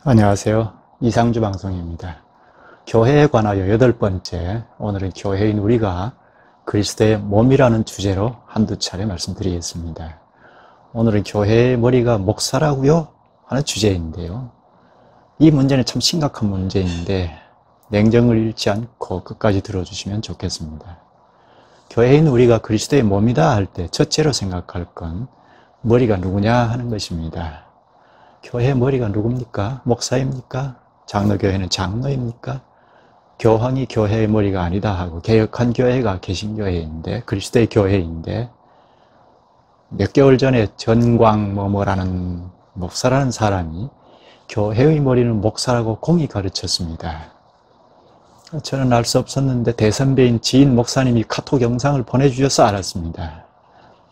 안녕하세요. 이상주 방송입니다. 교회에 관하여 8번째, 오늘은 교회인 우리가 그리스도의 몸이라는 주제로 한두 차례 말씀드리겠습니다. 오늘은 교회의 머리가 목사라고요? 하는 주제인데요. 이 문제는 참 심각한 문제인데 냉정을 잃지 않고 끝까지 들어주시면 좋겠습니다. 교회인 우리가 그리스도의 몸이다 할 때 첫째로 생각할 건 머리가 누구냐 하는 것입니다. 교회 머리가 누굽니까? 목사입니까? 장로교회는 장로입니까? 교황이 교회의 머리가 아니다 하고 개혁한 교회가 개신교회인데 그리스도의 교회인데 몇 개월 전에 전광 뭐뭐라는 목사라는 사람이 교회의 머리는 목사라고 공이 가르쳤습니다. 저는 알 수 없었는데 대선배인 지인 목사님이 카톡 영상을 보내주셔서 알았습니다.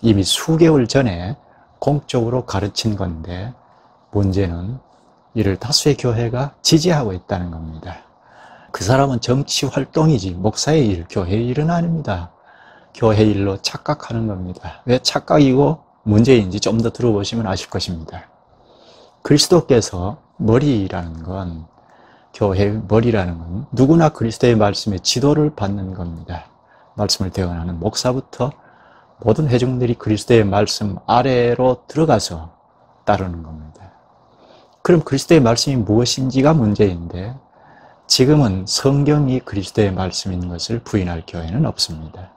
이미 수개월 전에 공적으로 가르친 건데 문제는 이를 다수의 교회가 지지하고 있다는 겁니다. 그 사람은 정치 활동이지 목사의 일, 교회의 일은 아닙니다. 교회 일로 착각하는 겁니다. 왜 착각이고 문제인지 좀 더 들어보시면 아실 것입니다. 그리스도께서 머리라는 건, 교회의 머리라는 건 누구나 그리스도의 말씀에 지도를 받는 겁니다. 말씀을 대언하는 목사부터 모든 회중들이 그리스도의 말씀 아래로 들어가서 따르는 겁니다. 그럼 그리스도의 말씀이 무엇인지가 문제인데 지금은 성경이 그리스도의 말씀인 것을 부인할 교회는 없습니다.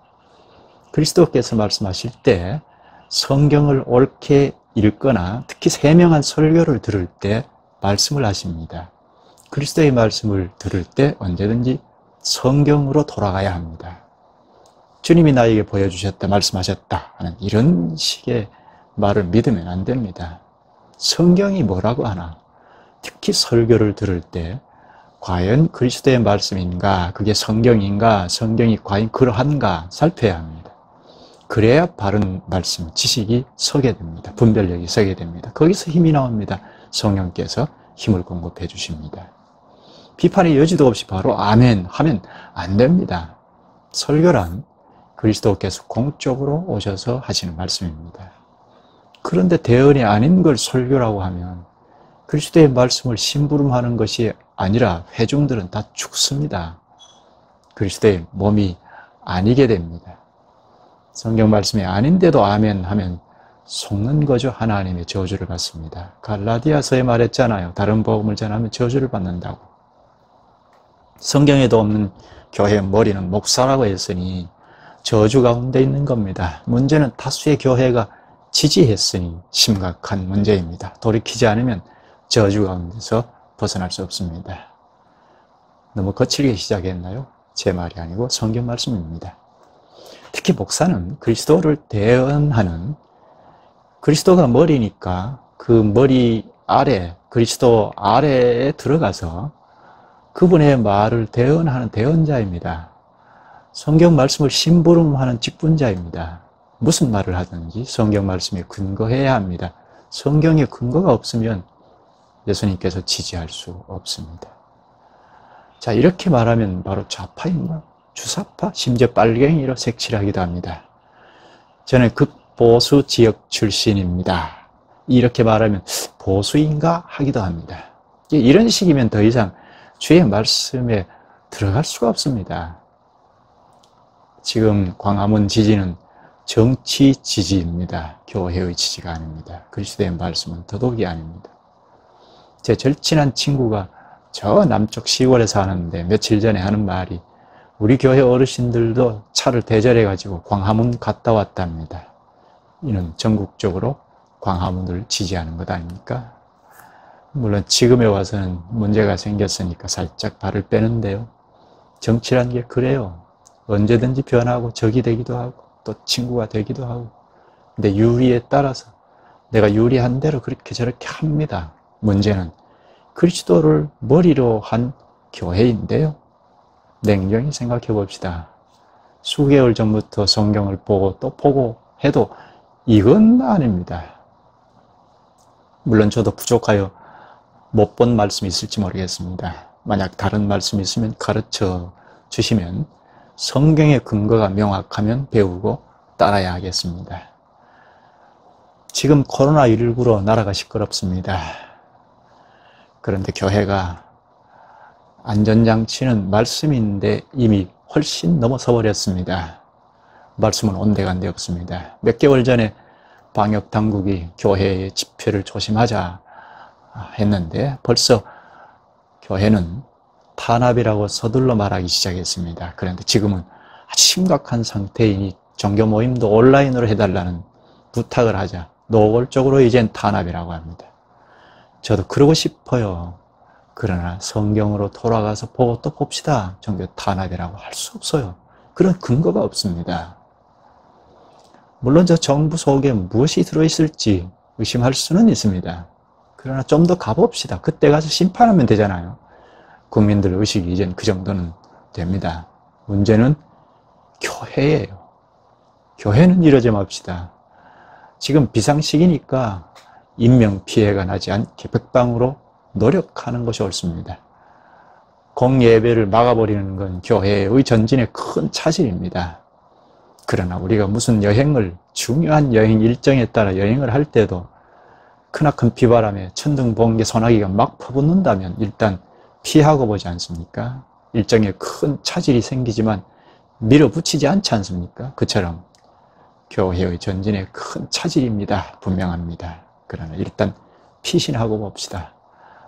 그리스도께서 말씀하실 때 성경을 옳게 읽거나 특히 세명한 설교를 들을 때 말씀을 하십니다. 그리스도의 말씀을 들을 때 언제든지 성경으로 돌아가야 합니다. 주님이 나에게 보여주셨다, 말씀하셨다 하는 이런 식의 말을 믿으면 안 됩니다. 성경이 뭐라고 하나, 특히 설교를 들을 때 과연 그리스도의 말씀인가, 그게 성경인가, 성경이 과연 그러한가 살펴야 합니다. 그래야 바른 말씀, 지식이 서게 됩니다. 분별력이 서게 됩니다. 거기서 힘이 나옵니다. 성령께서 힘을 공급해 주십니다. 비판의 여지도 없이 바로 아멘 하면 안 됩니다. 설교란 그리스도께서 공적으로 오셔서 하시는 말씀입니다. 그런데 대언이 아닌 걸 설교라고 하면 그리스도의 말씀을 심부름하는 것이 아니라 회중들은 다 죽습니다. 그리스도의 몸이 아니게 됩니다. 성경 말씀이 아닌데도 아멘 하면 속는 거죠. 하나님의 저주를 받습니다. 갈라디아서에 말했잖아요. 다른 복음을 전하면 저주를 받는다고. 성경에도 없는 교회의 머리는 목사라고 했으니 저주 가운데 있는 겁니다. 문제는 다수의 교회가 지지했으니 심각한 문제입니다. 돌이키지 않으면 저주 가운데서 벗어날 수 없습니다. 너무 거칠게 시작했나요? 제 말이 아니고 성경 말씀입니다. 특히 목사는 그리스도를 대언하는, 그리스도가 머리니까 그 머리 아래, 그리스도 아래에 들어가서 그분의 말을 대언하는 대언자입니다. 성경 말씀을 심부름하는 직분자입니다. 무슨 말을 하든지 성경 말씀에 근거해야 합니다. 성경에 근거가 없으면 예수님께서 지지할 수 없습니다. 자, 이렇게 말하면 바로 좌파인가? 주사파? 심지어 빨갱이로 색칠하기도 합니다. 저는 극보수 지역 출신입니다. 이렇게 말하면 보수인가? 하기도 합니다. 이런 식이면 더 이상 주의 말씀에 들어갈 수가 없습니다. 지금 광화문 지지는 정치 지지입니다. 교회의 지지가 아닙니다. 그리스도의 말씀은 더더욱이 아닙니다. 제 절친한 친구가 저 남쪽 시골에 사는데 며칠 전에 하는 말이 우리 교회 어르신들도 차를 대절해가지고 광화문 갔다 왔답니다. 이는 전국적으로 광화문을 지지하는 것 아닙니까? 물론 지금에 와서는 문제가 생겼으니까 살짝 발을 빼는데요. 정치란 게 그래요. 언제든지 변하고 적이 되기도 하고 또 친구가 되기도 하고, 근데 유리에 따라서 내가 유리한 대로 그렇게 저렇게 합니다. 문제는 그리스도를 머리로 한 교회인데요. 냉정히 생각해 봅시다. 수개월 전부터 성경을 보고 또 보고 해도 이건 아닙니다. 물론 저도 부족하여 못 본 말씀이 있을지 모르겠습니다. 만약 다른 말씀이 있으면 가르쳐 주시면 성경의 근거가 명확하면 배우고 따라야 하겠습니다. 지금 코로나19로 나라가 시끄럽습니다. 그런데 교회가 안전장치는 말씀인데 이미 훨씬 넘어서 버렸습니다. 말씀은 온데간데 없습니다. 몇 개월 전에 방역당국이 교회의 집회를 조심하자 했는데 벌써 교회는 탄압이라고 서둘러 말하기 시작했습니다. 그런데 지금은 아주 심각한 상태이니 종교 모임도 온라인으로 해달라는 부탁을 하자 노골적으로 이젠 탄압이라고 합니다. 저도 그러고 싶어요. 그러나 성경으로 돌아가서 보고 또 봅시다. 종교 탄압이라고 할 수 없어요. 그런 근거가 없습니다. 물론 저 정부 속에 무엇이 들어있을지 의심할 수는 있습니다. 그러나 좀 더 가봅시다. 그때 가서 심판하면 되잖아요. 국민들 의식이 이젠 그 정도는 됩니다. 문제는 교회예요. 교회는 이러지 맙시다. 지금 비상시기니까 인명피해가 나지 않게 백방으로 노력하는 것이 옳습니다. 공예배를 막아버리는 건 교회의 전진에 큰 차질입니다. 그러나 우리가 무슨 여행을, 중요한 여행 일정에 따라 여행을 할 때도 크나큰 비바람에 천둥, 번개, 소나기가 막 퍼붓는다면 일단 피하고 보지 않습니까? 일정에 큰 차질이 생기지만 밀어붙이지 않지 않습니까? 그처럼 교회의 전진에 큰 차질입니다. 분명합니다. 그러나 일단 피신하고 봅시다.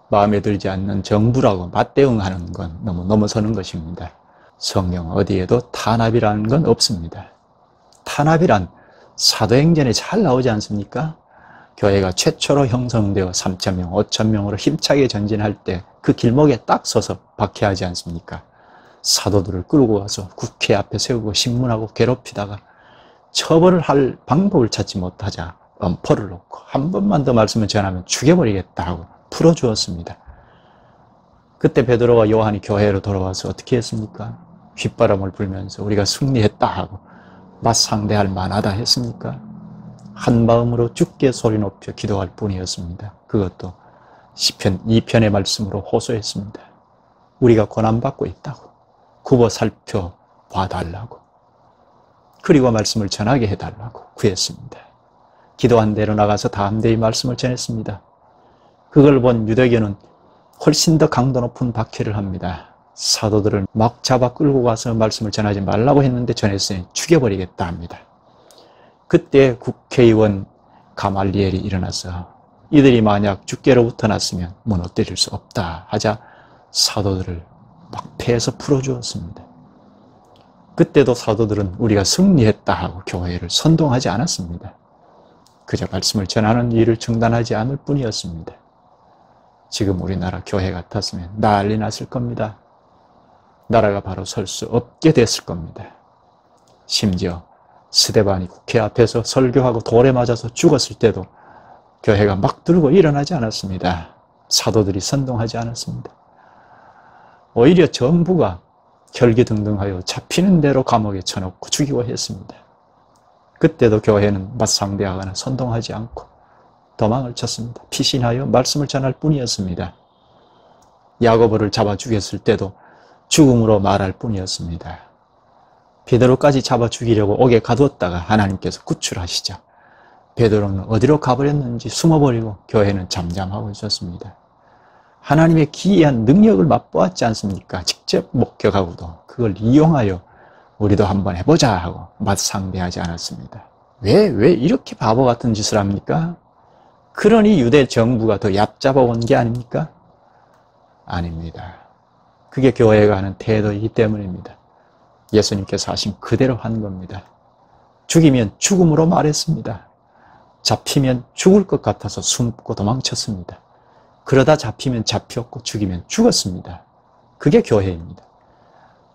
마음에 들지 않는 정부라고 맞대응하는 건 너무 넘어서는 것입니다. 성경 어디에도 탄압이라는 건 없습니다. 탄압이란 사도행전에 잘 나오지 않습니까? 교회가 최초로 형성되어 3,000명, 5,000명으로 힘차게 전진할 때 그 길목에 딱 서서 박해하지 않습니까? 사도들을 끌고 와서 국회 앞에 세우고 신문하고 괴롭히다가 처벌을 할 방법을 찾지 못하자 엄포를 놓고 한 번만 더 말씀을 전하면 죽여버리겠다 하고 풀어주었습니다. 그때 베드로와 요한이 교회로 돌아와서 어떻게 했습니까? 휘바람을 불면서 우리가 승리했다 하고 맞상대할 만하다 했습니까? 한 마음으로 주께 소리 높여 기도할 뿐이었습니다. 그것도 시편 2편의 말씀으로 호소했습니다. 우리가 고난받고 있다고 굽어 살펴봐달라고 그리고 말씀을 전하게 해달라고 구했습니다. 기도한 대로 나가서 담대히 말씀을 전했습니다. 그걸 본 유대교는 훨씬 더 강도 높은 박해를 합니다. 사도들을 막 잡아 끌고 가서 말씀을 전하지 말라고 했는데 전했으니 죽여버리겠다 합니다. 그때 국회의원 가말리엘이 일어나서 이들이 만약 주께로부터 났으면 무너뜨릴 수 없다 하자 사도들을 막 패해서 풀어주었습니다. 그때도 사도들은 우리가 승리했다 하고 교회를 선동하지 않았습니다. 그저 말씀을 전하는 일을 중단하지 않을 뿐이었습니다. 지금 우리나라 교회 같았으면 난리 났을 겁니다. 나라가 바로 설 수 없게 됐을 겁니다. 심지어 스데반이 국회 앞에서 설교하고 돌에 맞아서 죽었을 때도 교회가 막 들고 일어나지 않았습니다. 사도들이 선동하지 않았습니다. 오히려 정부가 혈기등등하여 잡히는 대로 감옥에 쳐넣고 죽이고 했습니다. 그때도 교회는 맞상대하거나 선동하지 않고 도망을 쳤습니다. 피신하여 말씀을 전할 뿐이었습니다. 야고보를 잡아 죽였을 때도 죽음으로 말할 뿐이었습니다. 베드로까지 잡아 죽이려고 옥에 가두었다가 하나님께서 구출하시자 베드로는 어디로 가버렸는지 숨어버리고 교회는 잠잠하고 있었습니다. 하나님의 기이한 능력을 맛보았지 않습니까? 직접 목격하고도 그걸 이용하여 우리도 한번 해보자 하고 맞상대하지 않았습니다. 왜 이렇게 바보 같은 짓을 합니까? 그러니 유대 정부가 더 얕잡아온 게 아닙니까? 아닙니다. 그게 교회가 하는 태도이기 때문입니다. 예수님께서 하신 그대로 한 겁니다. 죽이면 죽음으로 말했습니다. 잡히면 죽을 것 같아서 숨고 도망쳤습니다. 그러다 잡히면 잡혔고 죽이면 죽었습니다. 그게 교회입니다.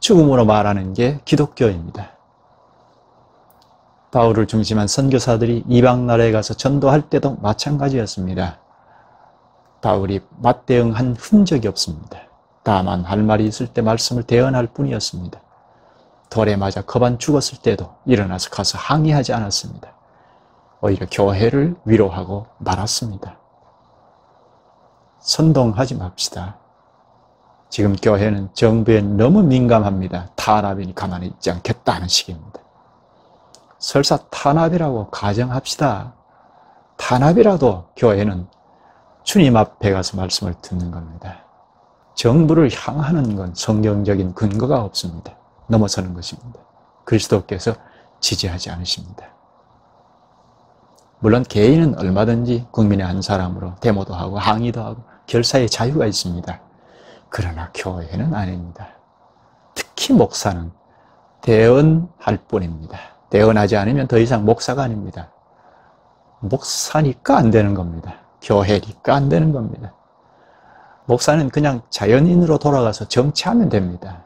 죽음으로 말하는 게 기독교입니다. 바울을 중심한 선교사들이 이방 나라에 가서 전도할 때도 마찬가지였습니다. 바울이 맞대응한 흔적이 없습니다. 다만 할 말이 있을 때 말씀을 대언할 뿐이었습니다. 돌에 맞아 거반 죽었을 때도 일어나서 가서 항의하지 않았습니다. 오히려 교회를 위로하고 말았습니다. 선동하지 맙시다. 지금 교회는 정부에 너무 민감합니다. 탄압이니 가만히 있지 않겠다는 식입니다. 설사 탄압이라고 가정합시다. 탄압이라도 교회는 주님 앞에 가서 말씀을 듣는 겁니다. 정부를 향하는 건 성경적인 근거가 없습니다. 넘어서는 것입니다. 그리스도께서 지지하지 않으십니다. 물론 개인은 얼마든지 국민의 한 사람으로 데모도 하고 항의도 하고 결사의 자유가 있습니다. 그러나 교회는 아닙니다. 특히 목사는 대언할 뿐입니다. 대언하지 않으면 더 이상 목사가 아닙니다. 목사니까 안 되는 겁니다. 교회니까 안 되는 겁니다. 목사는 그냥 자연인으로 돌아가서 정치하면 됩니다.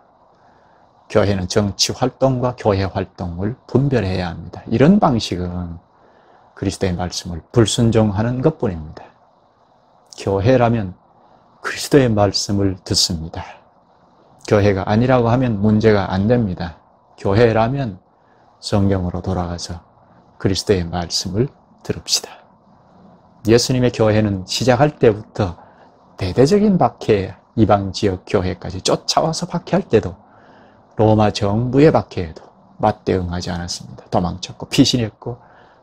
교회는 정치 활동과 교회 활동을 분별해야 합니다. 이런 방식은 그리스도의 말씀을 불순종하는 것뿐입니다. 교회라면 그리스도의 말씀을 듣습니다. 교회가 아니라고 하면 문제가 안 됩니다. 교회라면 성경으로 돌아가서 그리스도의 말씀을 들읍시다. 예수님의 교회는 시작할 때부터 대대적인 박해, 이방 지역 교회까지 쫓아와서 박해할 때도 로마 정부의 박해에도 맞대응하지 않았습니다. 도망쳤고 피신했고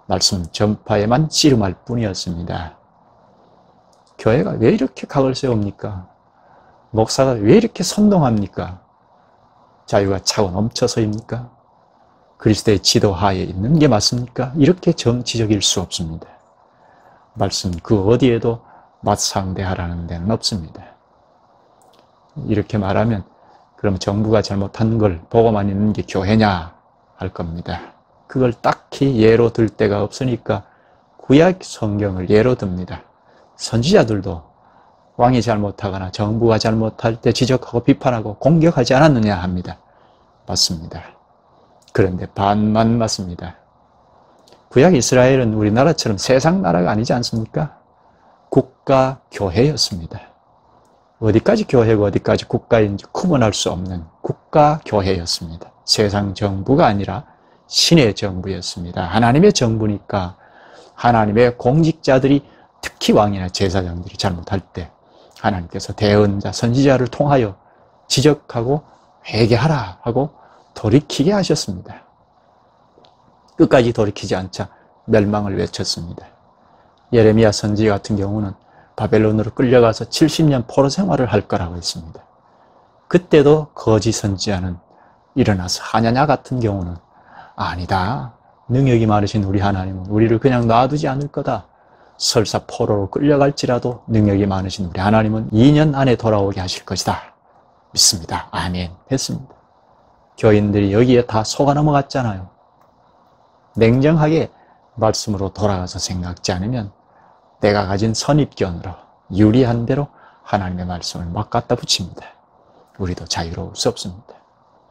말씀 전파에만 씨름할 뿐이었습니다. 교회가 왜 이렇게 각을 세웁니까? 목사가 왜 이렇게 선동합니까? 자유가 차고 넘쳐서입니까? 그리스도의 지도하에 있는 게 맞습니까? 이렇게 정치적일 수 없습니다. 말씀 그 어디에도 맞상대하라는 데는 없습니다. 이렇게 말하면 그럼 정부가 잘못한 걸 보고만 있는 게 교회냐 할 겁니다. 그걸 딱히 예로 들 데가 없으니까 구약 성경을 예로 듭니다. 선지자들도 왕이 잘못하거나 정부가 잘못할 때 지적하고 비판하고 공격하지 않았느냐 합니다. 맞습니다. 그런데 반만 맞습니다. 구약 이스라엘은 우리나라처럼 세상 나라가 아니지 않습니까? 국가 교회였습니다. 어디까지 교회고 어디까지 국가인지 구분할 수 없는 국가 교회였습니다. 세상 정부가 아니라 신의 정부였습니다. 하나님의 정부니까 하나님의 공직자들이 특히 왕이나 제사장들이 잘못할 때 하나님께서 대언자, 선지자를 통하여 지적하고 회개하라 하고 돌이키게 하셨습니다. 끝까지 돌이키지 않자 멸망을 외쳤습니다. 예레미야 선지 같은 경우는 바벨론으로 끌려가서 70년 포로 생활을 할 거라고 했습니다. 그때도 거짓 선지자는 일어나서 하냐냐 같은 경우는 아니다. 능력이 많으신 우리 하나님은 우리를 그냥 놔두지 않을 거다. 설사 포로로 끌려갈지라도 능력이 많으신 우리 하나님은 2년 안에 돌아오게 하실 것이다. 믿습니다. 아멘 했습니다. 교인들이 여기에 다 속아 넘어갔잖아요. 냉정하게 말씀으로 돌아가서 생각지 않으면 내가 가진 선입견으로 유리한 대로 하나님의 말씀을 막 갖다 붙입니다. 우리도 자유로울 수 없습니다.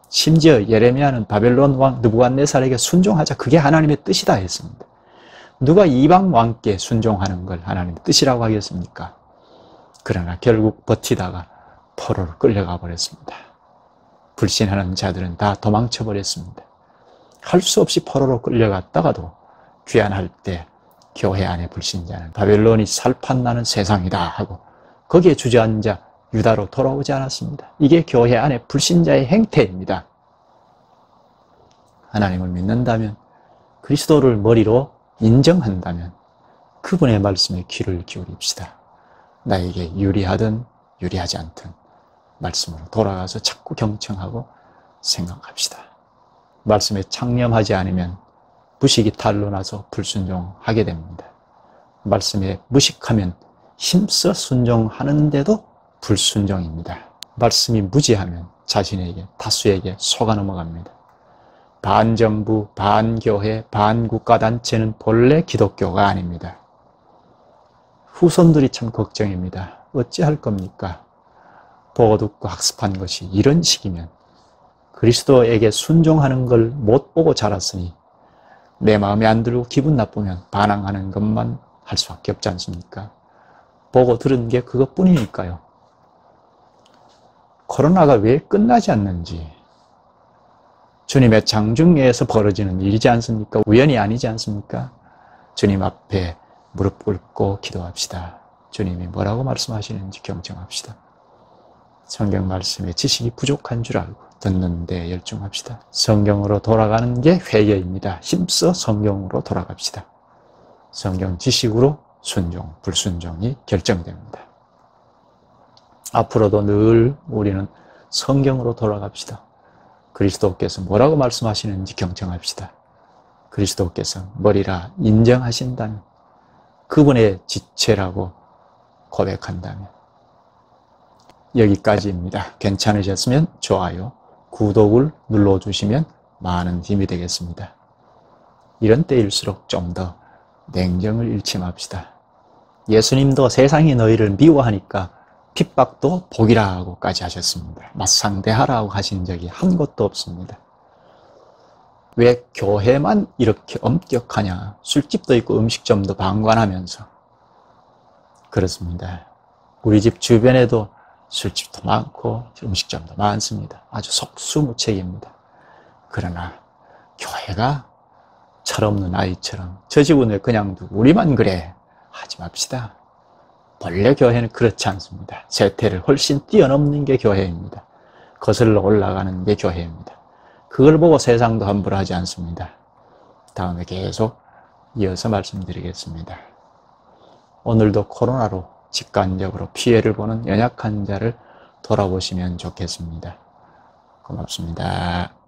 심지어 예레미야는 바벨론 왕 느부갓네살에게 순종하자 그게 하나님의 뜻이다 했습니다. 누가 이방 왕께 순종하는 걸 하나님의 뜻이라고 하겠습니까? 그러나 결국 버티다가 포로로 끌려가 버렸습니다. 불신하는 자들은 다 도망쳐 버렸습니다. 할 수 없이 포로로 끌려갔다가도 귀환할 때 교회 안의 불신자는 바벨론이 살판나는 세상이다 하고 거기에 주저앉아 유다로 돌아오지 않았습니다. 이게 교회 안의 불신자의 행태입니다. 하나님을 믿는다면 그리스도를 머리로 인정한다면 그분의 말씀에 귀를 기울입시다. 나에게 유리하든 유리하지 않든 말씀으로 돌아가서 자꾸 경청하고 생각합시다. 말씀에 창념하지 않으면 무식이 탄로 나서 불순종하게 됩니다. 말씀에 무식하면 힘써 순종하는데도 불순종입니다. 말씀이 무지하면 자신에게 다수에게 속아 넘어갑니다. 반정부, 반교회, 반국가단체는 본래 기독교가 아닙니다. 후손들이 참 걱정입니다. 어찌할 겁니까? 보고 듣고 학습한 것이 이런 식이면 그리스도에게 순종하는 걸 못 보고 자랐으니 내 마음에 안 들고 기분 나쁘면 반항하는 것만 할 수밖에 없지 않습니까? 보고 들은 게 그것뿐이니까요. 코로나가 왜 끝나지 않는지 주님의 장중에서 벌어지는 일이지 않습니까? 우연이 아니지 않습니까? 주님 앞에 무릎 꿇고 기도합시다. 주님이 뭐라고 말씀하시는지 경청합시다. 성경 말씀에 지식이 부족한 줄 알고 듣는 데 열중합시다. 성경으로 돌아가는 게 회개입니다. 힘써 성경으로 돌아갑시다. 성경 지식으로 순종, 불순종이 결정됩니다. 앞으로도 늘 우리는 성경으로 돌아갑시다. 그리스도께서 뭐라고 말씀하시는지 경청합시다. 그리스도께서 머리라 인정하신다면, 그분의 지체라고 고백한다면. 여기까지입니다. 괜찮으셨으면 좋아요, 구독을 눌러주시면 많은 힘이 되겠습니다. 이런 때일수록 좀 더 냉정을 잃지 맙시다. 예수님도 세상이 너희를 미워하니까 핍박도 복이라고까지 하셨습니다. 맞상대하라고 하신 적이 한 곳도 없습니다. 왜 교회만 이렇게 엄격하냐? 술집도 있고 음식점도 방관하면서. 그렇습니다. 우리 집 주변에도 술집도 많고 음식점도 많습니다. 아주 속수무책입니다. 그러나 교회가 철없는 아이처럼 저 집은 왜 그냥 두고 우리만 그래 하지 맙시다. 본래 교회는 그렇지 않습니다. 세태를 훨씬 뛰어넘는 게 교회입니다. 거슬러 올라가는 게 교회입니다. 그걸 보고 세상도 함부로 하지 않습니다. 다음에 계속 이어서 말씀드리겠습니다. 오늘도 코로나로 직관적으로 피해를 보는 연약한 자를 돌아보시면 좋겠습니다. 고맙습니다.